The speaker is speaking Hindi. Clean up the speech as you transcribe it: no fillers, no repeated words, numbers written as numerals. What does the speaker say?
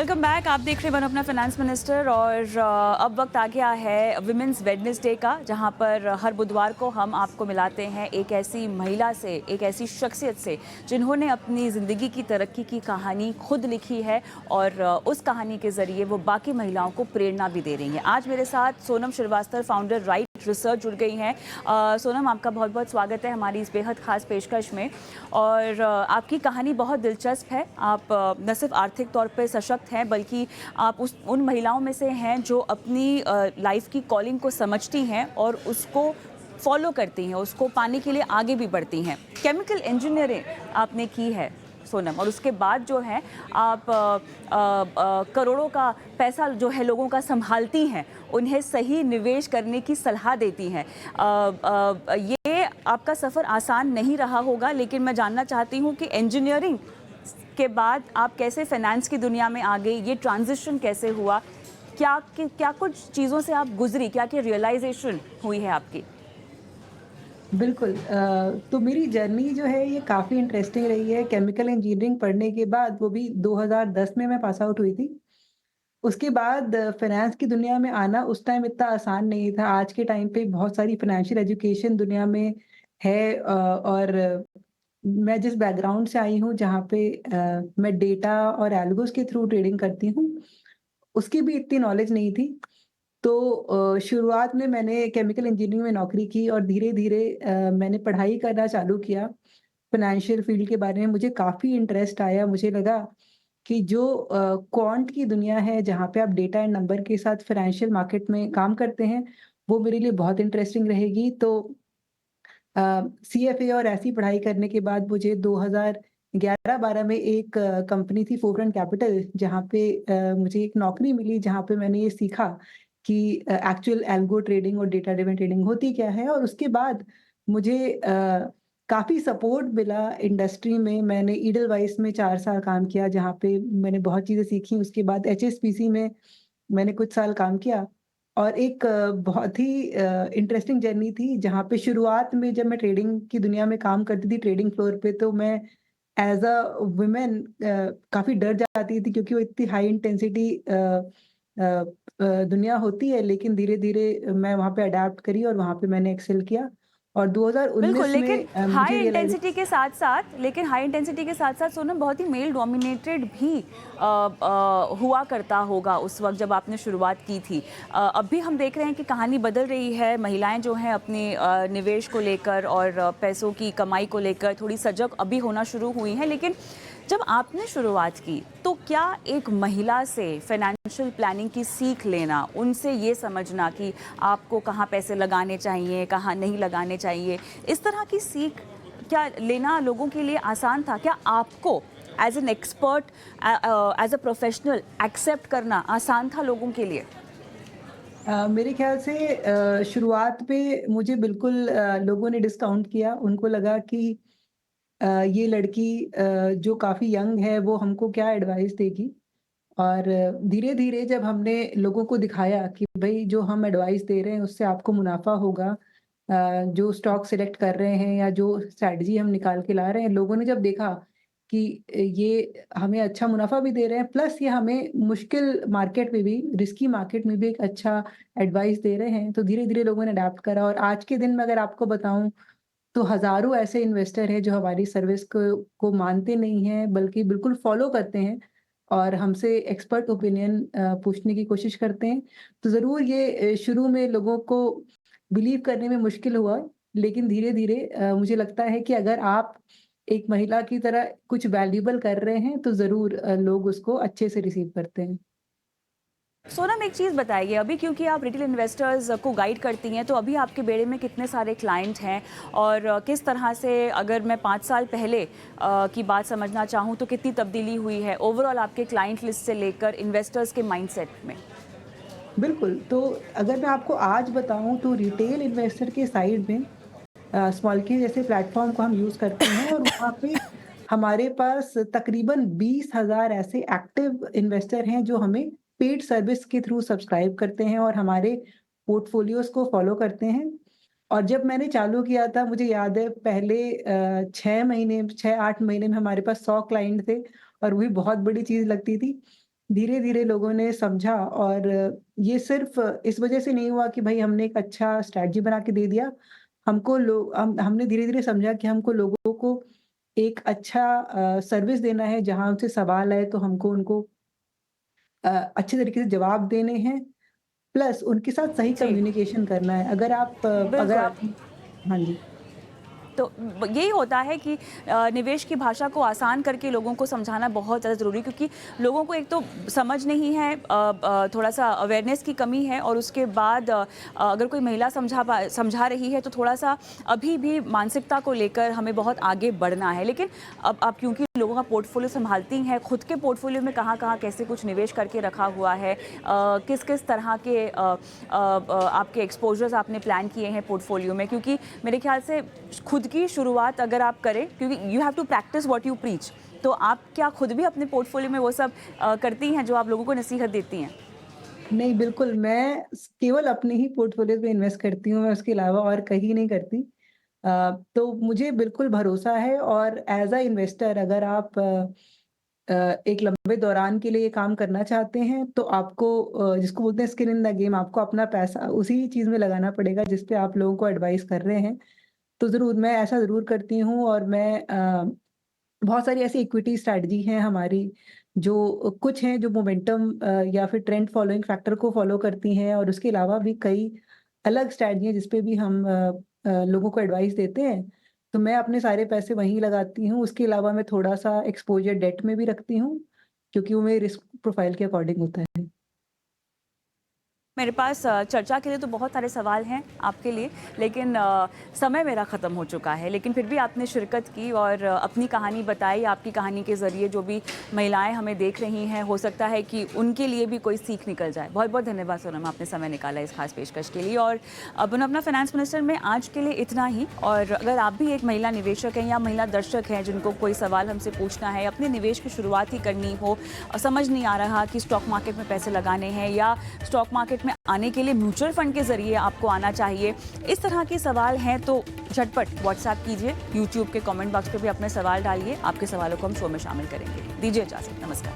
Welcome back. आप देख रहे हैं वन अपना फाइनेंस मिनिस्टर और अब वक्त आ गया है विमेंस वेडनेसडे का, जहां पर हर बुधवार को हम आपको मिलाते हैं एक ऐसी महिला से, एक ऐसी शख्सियत से जिन्होंने अपनी ज़िंदगी की तरक्की की कहानी खुद लिखी है और उस कहानी के ज़रिए वो बाकी महिलाओं को प्रेरणा भी दे रही हैं। आज मेरे साथ Sonam Srivastava, founder right research, जुड़ गई हैं। सोनम, आपका बहुत बहुत स्वागत है हमारी इस बेहद ख़ास पेशकश में। और आपकी कहानी बहुत दिलचस्प है। आप न सिर्फ आर्थिक तौर पे सशक्त हैं, बल्कि आप उन महिलाओं में से हैं जो अपनी लाइफ की कॉलिंग को समझती हैं और उसको फॉलो करती हैं, उसको पाने के लिए आगे भी बढ़ती हैं। केमिकल इंजीनियरिंग आपने की है सोनम, और उसके बाद जो है आप करोड़ों का पैसा जो है लोगों का संभालती हैं, उन्हें सही निवेश करने की सलाह देती हैं। ये आपका सफ़र आसान नहीं रहा होगा, लेकिन मैं जानना चाहती हूँ कि इंजीनियरिंग के बाद आप कैसे फाइनेंस की दुनिया में आ गई, ये ट्रांजिशन कैसे हुआ, क्या कुछ चीज़ों से आप गुजरी, क्या रियलाइजेशन हुई है आपकी? बिल्कुल तो मेरी जर्नी जो है ये काफ़ी इंटरेस्टिंग रही है। केमिकल इंजीनियरिंग पढ़ने के बाद, वो भी 2010 में मैं पास आउट हुई थी। उसके बाद फाइनेंस की दुनिया में आना उस टाइम इतना आसान नहीं था। आज के टाइम पे बहुत सारी फाइनेंशियल एजुकेशन दुनिया में है और मैं जिस बैकग्राउंड से आई हूँ, जहाँ पे मैं डेटा और एल्गोस के थ्रू ट्रेडिंग करती हूँ, उसकी भी इतनी नॉलेज नहीं थी। तो शुरुआत में मैंने केमिकल इंजीनियरिंग में नौकरी की और धीरे-धीरे मैंने पढ़ाई करना चालू किया। फ़ाइनेंशियल फ़ील्ड के बारे में मुझे काफ़ी इंटरेस्ट आया। मुझे लगा कि जो क्वांट की दुनिया है, जहाँ पे आप डेटा एंड नंबर के साथ फ़ाइनेंशियल मार्केट में काम करते हैं, वो मेरे लिए बहुत इंटरेस्टिंग रहेगी। तो सीएफए और ऐसी पढ़ाई करने के बाद मुझे 2011-12 में एक कंपनी थी, फोरफ्रंट कैपिटल, जहाँ पे मुझे एक नौकरी मिली, जहाँ पे मैंने ये सीखा कि एक्चुअल एल्गो ट्रेडिंग और डेटा ड्रिवन ट्रेडिंग होती क्या है। और उसके बाद मुझे काफ़ी सपोर्ट मिला इंडस्ट्री में। मैंने ईडलवाइस में 4 साल काम किया, जहाँ पे मैंने बहुत चीज़ें सीखी। उसके बाद एचएसबीसी में मैंने कुछ साल काम किया और एक बहुत ही इंटरेस्टिंग जर्नी थी, जहाँ पे शुरुआत में जब मैं ट्रेडिंग की दुनिया में काम करती थी ट्रेडिंग फ्लोर पे, तो मैं एज़ अ वुमेन काफ़ी डर जाती थी, क्योंकि वो इतनी हाई इंटेंसिटी दुनिया होती है। लेकिन धीरे-धीरे मैं वहाँ पे अडैप्ट करी और वहाँ पे मैंने एक्सेल किया और बिल्कुल, 2019 लेकिन में हाई मुझे रियलाइज़ इंटेंसिटी के साथ-साथ सोनम, बहुत ही मेल डोमिनेटेड भी हुआ करता होगा उस वक़्त जब आपने शुरुआत की थी। अभी हम देख रहे हैं कि कहानी बदल रही है। महिलाएँ जो हैं अपने निवेश को लेकर और पैसों की कमाई को लेकर थोड़ी सजग अभी होना शुरू हुई हैं। लेकिन जब आपने शुरुआत की, तो क्या एक महिला से फाइनेंशियल प्लानिंग की सीख लेना, उनसे ये समझना कि आपको कहाँ पैसे लगाने चाहिए, कहाँ नहीं लगाने चाहिए, इस तरह की सीख क्या लेना लोगों के लिए आसान था? क्या आपको as an expert, as a professional accept करना आसान था लोगों के लिए? मेरे ख्याल से शुरुआत पे मुझे बिल्कुल लोगों ने डिस्काउंट किया। उनको लगा कि ये लड़की जो काफ़ी यंग है, वो हमको क्या एडवाइस देगी। और धीरे-धीरे जब हमने लोगों को दिखाया कि भई जो हम एडवाइस दे रहे हैं उससे आपको मुनाफ़ा होगा, जो स्टॉक सिलेक्ट कर रहे हैं या जो स्ट्रैटेजी हम निकाल के ला रहे हैं, लोगों ने जब देखा कि ये हमें अच्छा मुनाफ़ा भी दे रहे हैं, प्लस ये हमें मुश्किल मार्केट में भी, रिस्की मार्केट में भी एक अच्छा एडवाइस दे रहे हैं, तो धीरे-धीरे लोगों ने अडॉप्ट करा। और आज के दिन में अगर आपको बताऊँ, तो हज़ारों ऐसे इन्वेस्टर हैं जो हमारी सर्विस को मानते नहीं हैं, बल्कि बिल्कुल फ़ॉलो करते हैं और हमसे एक्सपर्ट ओपिनियन पूछने की कोशिश करते हैं। तो ज़रूर ये शुरू में लोगों को बिलीव करने में मुश्किल हुआ, लेकिन धीरे-धीरे मुझे लगता है कि अगर आप एक महिला की तरह कुछ वैल्यूएबल कर रहे हैं, तो ज़रूर लोग उसको अच्छे से रिसीव करते हैं। सोनम, एक चीज़ बताइए, अभी क्योंकि आप रिटेल इन्वेस्टर्स को गाइड करती हैं, तो अभी आपके बेड़े में कितने सारे क्लाइंट हैं और किस तरह से, अगर मैं 5 साल पहले की बात समझना चाहूँ, तो कितनी तब्दीली हुई है ओवरऑल आपके क्लाइंट लिस्ट से लेकर इन्वेस्टर्स के माइंडसेट में? बिल्कुल, तो अगर मैं आपको आज बताऊँ, तो रिटेल इन्वेस्टर के साइड में स्मॉलकी जैसे प्लेटफ़ॉर्म को हम यूज़ करते हैं और वहाँ पे हमारे पास तकरीबन 20,000 ऐसे एक्टिव इन्वेस्टर हैं जो हमें पेड सर्विस के थ्रू सब्सक्राइब करते हैं और हमारे पोर्टफोलियोज़ को फ़ॉलो करते हैं। और जब मैंने चालू किया था, मुझे याद है पहले 6 महीने 6-8 महीने में हमारे पास 100 क्लाइंट थे और वो भी बहुत बड़ी चीज़ लगती थी। धीरे-धीरे लोगों ने समझा और ये सिर्फ़ इस वज़ह से नहीं हुआ कि भई हमने एक अच्छा स्ट्रैटेजी बना के दे दिया। हमने धीरे-धीरे समझा कि हमको लोगों को एक अच्छा सर्विस देना है, जहाँ उनसे सवाल आए तो हमको उनको अच्छे तरीके से जवाब देने हैं, प्लस उनके साथ सही जी, कम्युनिकेशन करना है। अगर बिल्कुल। आप हाँ जी। तो यही होता है कि निवेश की भाषा को आसान करके लोगों को समझाना बहुत ज़्यादा ज़रूरी, क्योंकि लोगों को एक तो समझ नहीं है, थोड़ा-सा अवेयरनेस की कमी है, और उसके बाद अगर कोई महिला समझा रही है तो थोड़ा-सा अभी भी मानसिकता को लेकर हमें बहुत आगे बढ़ना है। लेकिन अब आप क्योंकि लोगों का पोर्टफोलियो संभालती हैं, खुद के पोर्टफोलियो में कहाँ-कहाँ कैसे कुछ निवेश करके रखा हुआ है, किस-किस तरह के आपके एक्सपोज़र्स आपने प्लान किए हैं पोर्टफोलियो में, क्योंकि मेरे ख़्याल से खुद की शुरुआत अगर आप करें, क्योंकि you have to practice what you preach, तो आप क्या खुद भी अपने पोर्टफोलियो में वो सब करती हैं जो आप लोगों को नसीहत देती हैं? नहीं, बिल्कुल, मैं केवल अपने ही पोर्टफ़ोलियो में इन्वेस्ट करती हूँ, मैं उसके अलावा और कहीं नहीं करती। तो मुझे बिल्कुल भरोसा है और एज़ अ इन्वेस्टर अगर आप एक लंबे दौरान के लिए ये काम करना चाहते हैं, तो आपको जिसको बोलते हैं स्किन इन द गेम, आपको अपना पैसा उसी चीज़ में लगाना पड़ेगा जिस पे आप लोगों को एडवाइस कर रहे हैं। तो ज़रूर, मैं ऐसा ज़रूर करती हूँ और बहुत सारी ऐसी इक्विटी स्ट्रैटेजी हैं हमारी, जो कुछ हैं जो मोमेंटम या फिर ट्रेंड फॉलोइंग फैक्टर को फॉलो करती हैं और उसके अलावा भी कई अलग स्ट्रैटेजी हैं जिस पे भी हम लोगों को एडवाइस देते हैं। तो मैं अपने सारे पैसे वहीं लगाती हूँ, उसके अलावा मैं थोड़ा-सा एक्सपोज़र डेट में भी रखती हूँ, क्योंकि वो मेरे रिस्क प्रोफ़ाइल के अकॉर्डिंग होता है। मेरे पास चर्चा के लिए तो बहुत सारे सवाल हैं आपके लिए, लेकिन समय मेरा ख़त्म हो चुका है। लेकिन फिर भी आपने शिरकत की और अपनी कहानी बताई। आपकी कहानी के ज़रिए जो भी महिलाएं हमें देख रही हैं, हो सकता है कि उनके लिए भी कोई सीख निकल जाए। बहुत-बहुत धन्यवाद सोनम, आपने समय निकाला इस खास पेशकश के लिए। और अपन अपना फाइनेंस मिनिस्टर में आज के लिए इतना ही। और अगर आप भी एक महिला निवेशक हैं या महिला दर्शक हैं जिनको कोई सवाल हमसे पूछना है, अपने निवेश की शुरुआत ही करनी हो, समझ नहीं आ रहा कि स्टॉक मार्केट में पैसे लगाने हैं या स्टॉक मार्केट में आने के लिए म्यूचुअल फंड के जरिए आपको आना चाहिए, इस तरह के सवाल हैं तो झटपट व्हाट्सएप कीजिए। यूट्यूब के कमेंट बॉक्स पे भी अपने सवाल डालिए। आपके सवालों को हम शो में शामिल करेंगे। दीजिए इजाजत। नमस्कार।